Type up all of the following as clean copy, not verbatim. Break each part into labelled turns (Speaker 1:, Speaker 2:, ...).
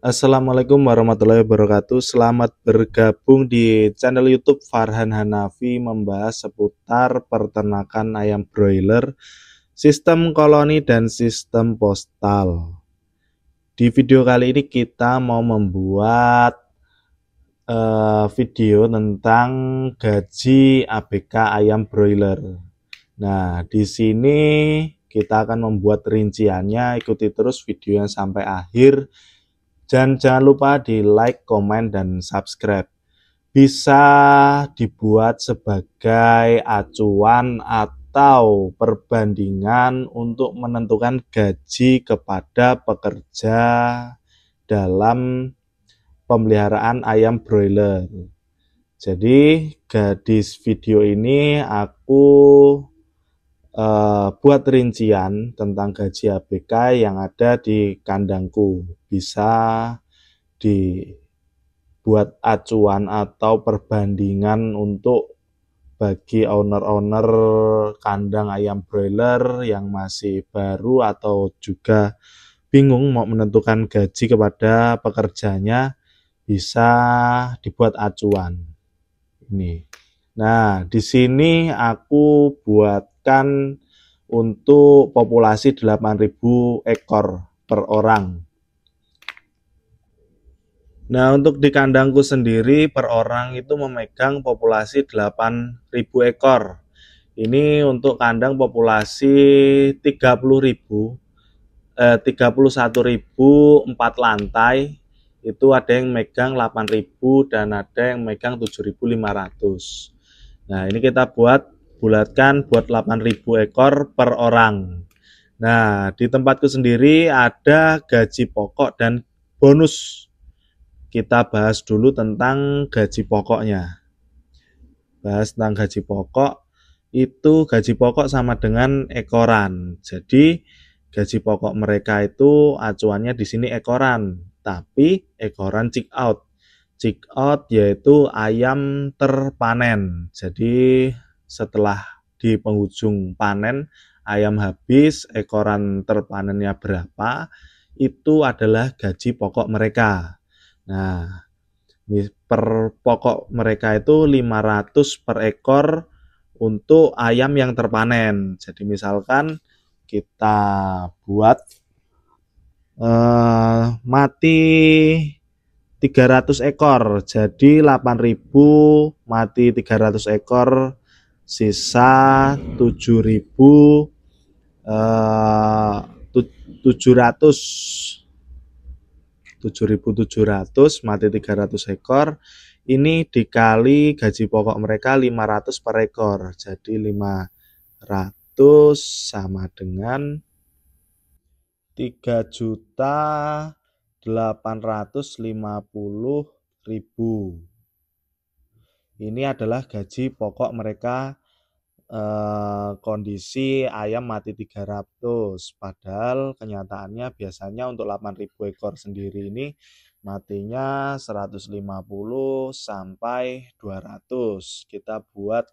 Speaker 1: Assalamualaikum warahmatullahi wabarakatuh. Selamat bergabung di channel YouTube Farhan Hanafi membahas seputar peternakan ayam broiler, sistem koloni dan sistem postal. Di video kali ini kita mau membuat video tentang gaji ABK ayam broiler. Nah, di sini kita akan membuat rinciannya. Ikuti terus videonya sampai akhir. Dan jangan lupa di like, komen, dan subscribe. Bisa dibuat sebagai acuan atau perbandingan untuk menentukan gaji kepada pekerja dalam pemeliharaan ayam broiler. Jadi di video ini aku buat rincian tentang gaji ABK yang ada di kandangku. Bisa dibuat acuan atau perbandingan untuk bagi owner-owner kandang ayam broiler yang masih baru atau juga bingung mau menentukan gaji kepada pekerjanya, bisa dibuat acuan ini. Nah, di sini aku buatkan untuk populasi 8.000 ekor per orang. Nah, untuk di kandangku sendiri per orang itu memegang populasi 8.000 ekor. Ini untuk kandang populasi 31.000 4 lantai. Itu ada yang megang 8.000 dan ada yang megang 7.500. Nah, ini kita bulatkan buat 8.000 ekor per orang. Nah, di tempatku sendiri ada gaji pokok dan bonus. Kita bahas dulu tentang gaji pokoknya. Bahas tentang gaji pokok, itu gaji pokok sama dengan ekoran. Jadi gaji pokok mereka itu acuannya di sini ekoran, tapi ekoran check out. Check out yaitu ayam terpanen. Jadi setelah di penghujung panen ayam habis, ekoran terpanennya berapa, itu adalah gaji pokok mereka. Nah, per pokok mereka itu 500 per ekor untuk ayam yang terpanen. Jadi misalkan kita buat mati 300 ekor, jadi 8.000 mati 300 ekor, sisa 7.700 mati 300 ekor. Ini dikali gaji pokok mereka 500 per ekor. Jadi 500 sama dengan 3.850.000. Ini adalah gaji pokok mereka kondisi ayam mati 300, padahal kenyataannya biasanya untuk 8.000 ekor sendiri ini matinya 150 sampai 200. Kita buat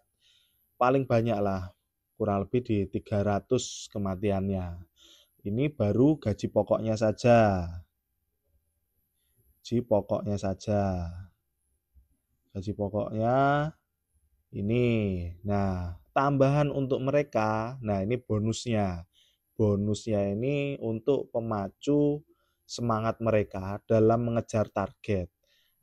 Speaker 1: paling banyak lah, kurang lebih di 300 kematiannya. Ini baru gaji pokoknya saja. Gaji pokoknya saja. Gaji pokoknya ini. Nah, tambahan untuk mereka, nah ini bonusnya. Bonusnya ini untuk pemacu semangat mereka dalam mengejar target.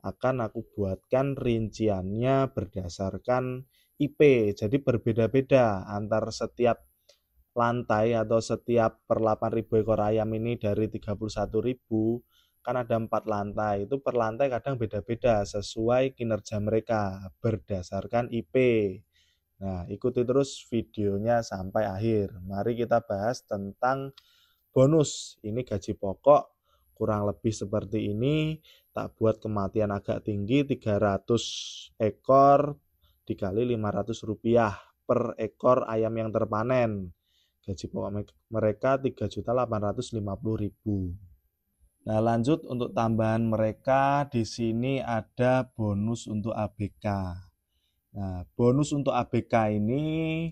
Speaker 1: Akan aku buatkan rinciannya berdasarkan IP. Jadi berbeda-beda antar setiap lantai atau setiap per 8.000 ekor ayam ini dari 31.000, kan ada 4 lantai. Itu per lantai kadang beda-beda sesuai kinerja mereka berdasarkan IP. Nah, ikuti terus videonya sampai akhir. Mari kita bahas tentang bonus. Ini gaji pokok kurang lebih seperti ini. Tak buat kematian agak tinggi, 300 ekor dikali Rp500 per ekor ayam yang terpanen. Gaji pokok mereka 3.850.000. Nah, lanjut untuk tambahan mereka di sini ada bonus untuk ABK. Nah, bonus untuk ABK ini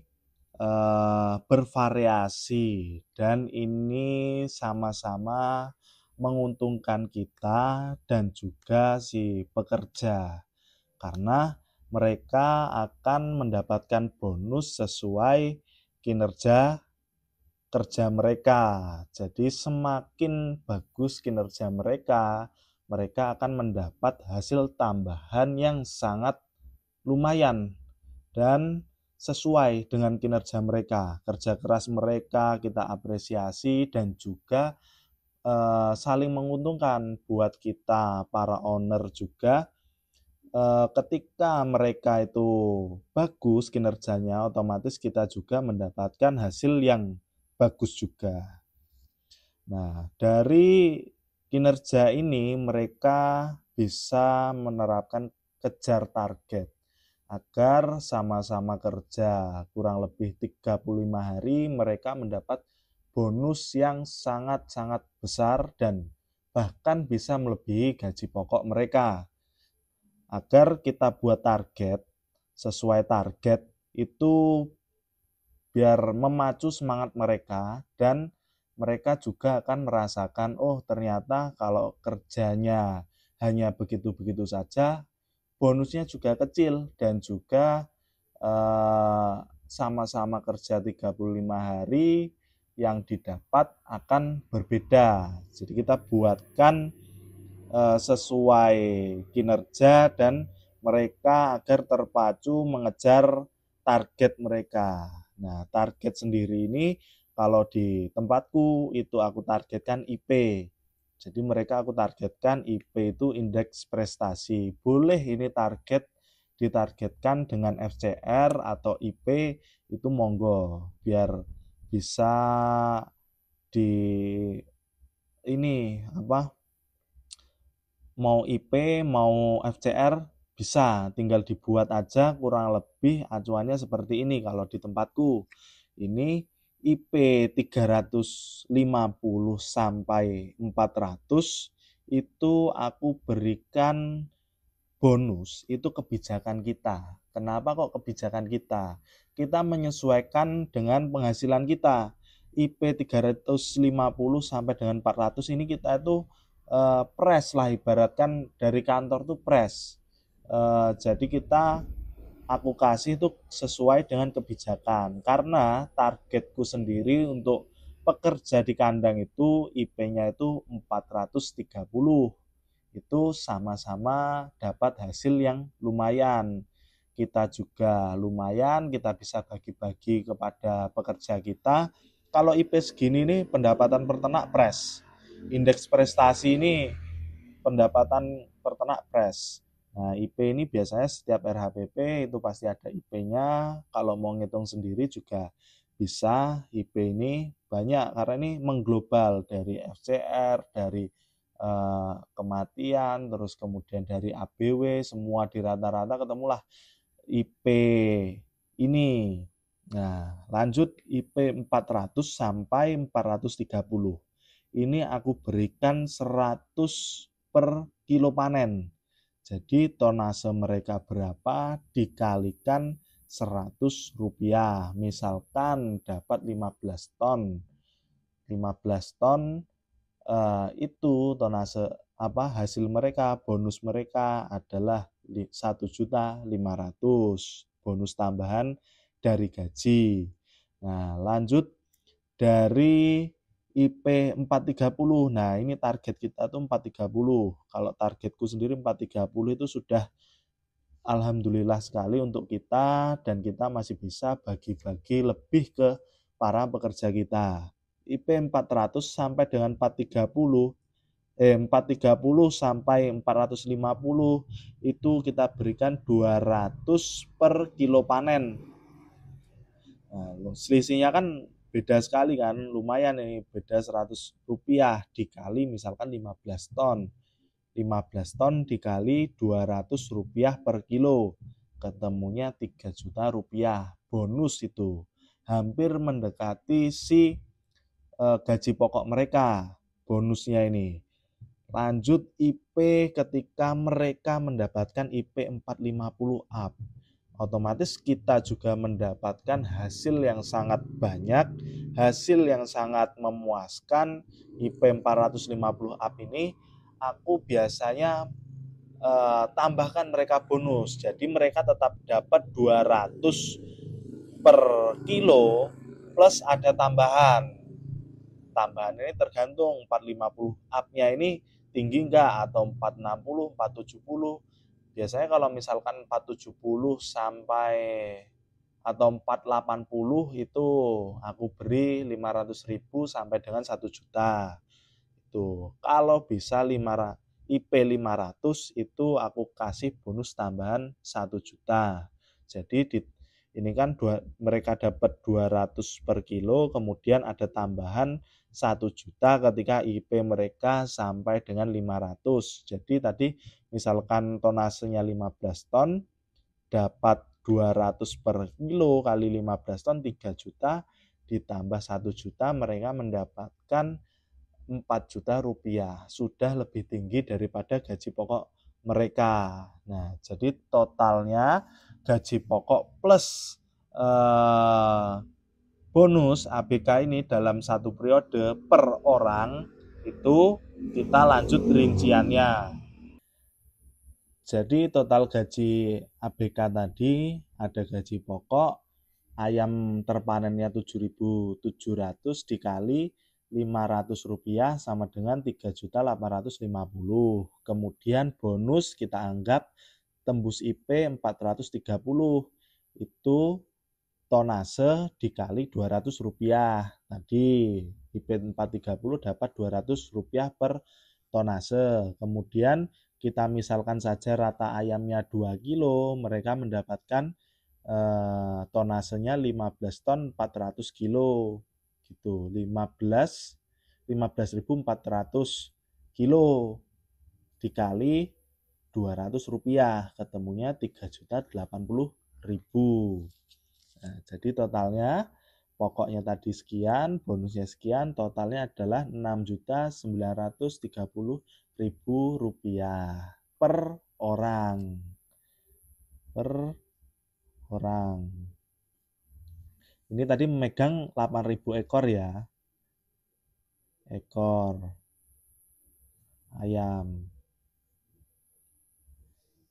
Speaker 1: bervariasi dan ini sama-sama menguntungkan kita dan juga si pekerja, karena mereka akan mendapatkan bonus sesuai kinerja kerja mereka. Jadi semakin bagus kinerja mereka, mereka akan mendapat hasil tambahan yang sangat lumayan dan sesuai dengan kinerja mereka. Kerja keras mereka kita apresiasi dan juga saling menguntungkan buat kita para owner juga. Ketika mereka itu bagus kinerjanya, otomatis kita juga mendapatkan hasil yang bagus juga. Nah, dari kinerja ini mereka bisa menerapkan kejar target agar sama-sama kerja kurang lebih 35 hari mereka mendapat bonus yang sangat-sangat besar dan bahkan bisa melebihi gaji pokok mereka. Agar kita buat target, sesuai target itu biar memacu semangat mereka dan mereka juga akan merasakan, oh ternyata kalau kerjanya hanya begitu-begitu saja, bonusnya juga kecil dan juga sama-sama kerja 35 hari yang didapat akan berbeda. Jadi kita buatkan sesuai kinerja dan mereka agar terpacu mengejar target mereka. Nah, target sendiri ini kalau di tempatku itu aku targetkan IP. Jadi mereka aku targetkan IP itu indeks prestasi. Boleh ini target ditargetkan dengan FCR atau IP itu monggo biar bisa di ini apa mau IP mau FCR bisa tinggal dibuat aja, kurang lebih acuannya seperti ini kalau di tempatku. Ini IP 350 sampai 400 itu aku berikan bonus, itu kebijakan kita. Kenapa kok kebijakan kita? Kita menyesuaikan dengan penghasilan kita. IP 350 sampai dengan 400 ini kita itu press lah, ibaratkan dari kantor tuh press. Jadi aku kasih itu sesuai dengan kebijakan, karena targetku sendiri untuk pekerja di kandang itu IP-nya itu 430. Itu sama-sama dapat hasil yang lumayan. Kita juga lumayan, kita bisa bagi-bagi kepada pekerja kita. Kalau IP segini nih pendapatan peternak pres. Indeks prestasi ini pendapatan peternak pres. Nah, IP ini biasanya setiap RHPP itu pasti ada IP-nya. Kalau mau ngitung sendiri juga bisa. IP ini banyak karena ini mengglobal dari FCR, dari kematian, terus kemudian dari ABW, semua di rata-rata ketemulah IP ini. Nah, lanjut IP 400 sampai 430. Ini aku berikan 100 per kilo panen. Jadi tonase mereka berapa dikalikan 100 rupiah. Misalkan dapat 15 ton. 15 ton itu tonase hasil mereka, bonus mereka adalah 1.500.000 bonus tambahan dari gaji. Nah, lanjut dari IP 430. Nah, ini target kita tuh 430. Kalau targetku sendiri 430 itu sudah alhamdulillah sekali untuk kita, dan kita masih bisa bagi-bagi lebih ke para pekerja kita. IP 400 sampai dengan 430 sampai 450 itu kita berikan 200 per kilo panen. Nah, selisihnya kan beda sekali kan, lumayan nih, beda 100 rupiah dikali misalkan 15 ton. 15 ton dikali 200 rupiah per kilo, ketemunya 3 juta rupiah bonus. Itu hampir mendekati si gaji pokok mereka bonusnya ini. Lanjut IP ketika mereka mendapatkan IP 450 up, otomatis kita juga mendapatkan hasil yang sangat banyak hasil yang sangat memuaskan, IP 450 up ini, aku biasanya tambahkan mereka bonus. Jadi mereka tetap dapat 200 per kilo plus ada tambahan. Tambahan ini tergantung 450 up-nya ini tinggi enggak atau 460, 470. Biasanya kalau misalkan 470 sampai atau 480 itu aku beri 500.000 sampai dengan 1 juta. Itu. Kalau bisa IP 500 itu aku kasih bonus tambahan 1 juta. Jadi ini kan mereka dapat 200 per kilo, kemudian ada tambahan 1 juta ketika IP mereka sampai dengan 500. Jadi tadi misalkan tonasenya 15 ton, dapat 200 per kilo kali 15 ton 3 juta, ditambah 1 juta mereka mendapatkan 4 juta rupiah. Sudah lebih tinggi daripada gaji pokok mereka. Nah, jadi totalnya gaji pokok plus bonus ABK ini dalam satu periode per orang itu kita lanjut rinciannya. Jadi total gaji ABK tadi ada gaji pokok, ayam terpanennya 7.700 dikali 500 rupiah sama dengan 3.850. Kemudian bonus kita anggap tembus IP 430. Itu tonase dikali 200 rupiah. Tadi IP 430 dapat 200 rupiah per tonase. Kemudian kita misalkan saja rata ayamnya 2 kilo, mereka mendapatkan tonasenya 15 ton 400 kilo gitu. 15.400 kilo dikali 200 rupiah, ketemunya 3.080.000. Nah, jadi totalnya pokoknya tadi sekian, bonusnya sekian, totalnya adalah 6.930.000 rupiah per orang. Per orang. Ini tadi memegang 8.000 ekor ya. Ekor ayam.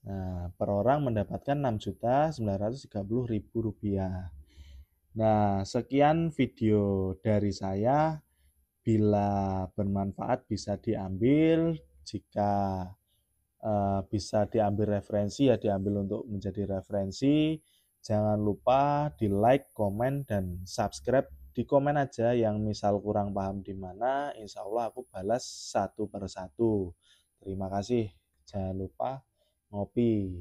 Speaker 1: Nah, per orang mendapatkan 6.930.000 rupiah. Nah, sekian video dari saya. Bila bermanfaat bisa diambil, jika bisa diambil referensi ya diambil untuk menjadi referensi. Jangan lupa di like, komen, dan subscribe. Di komen aja yang misal kurang paham di mana, insya Allah aku balas satu per satu. Terima kasih. Jangan lupa ngopi.